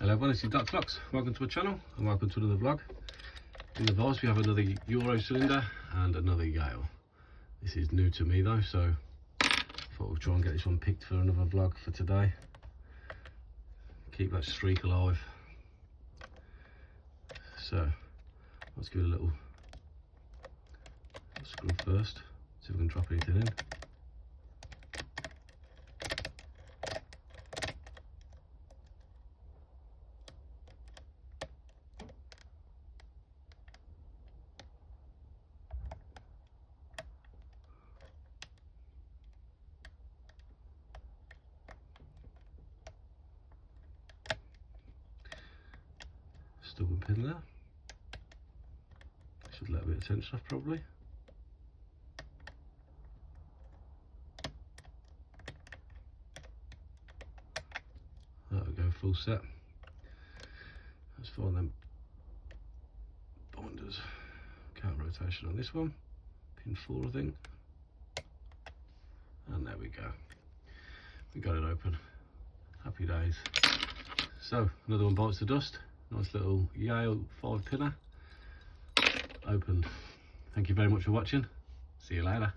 Hello everyone, this is Dr. Locks. Welcome to my channel and welcome to another vlog. In the vase we have another Euro cylinder and another YALE. This is new to me though, so I thought we'll try and get this one picked for another vlog for today. Keep that streak alive. So let's give it a little screw first, see if we can drop anything in. Stubborn pin there. Should let a bit of tension off probably. There we go, full set. Let's find them binders. Counter rotation on this one. Pin 4 I think. And there we go. We got it open. Happy days. So another one bites the dust. Nice little YALE 5 pinner opened. Thank you very much for watching. See you later.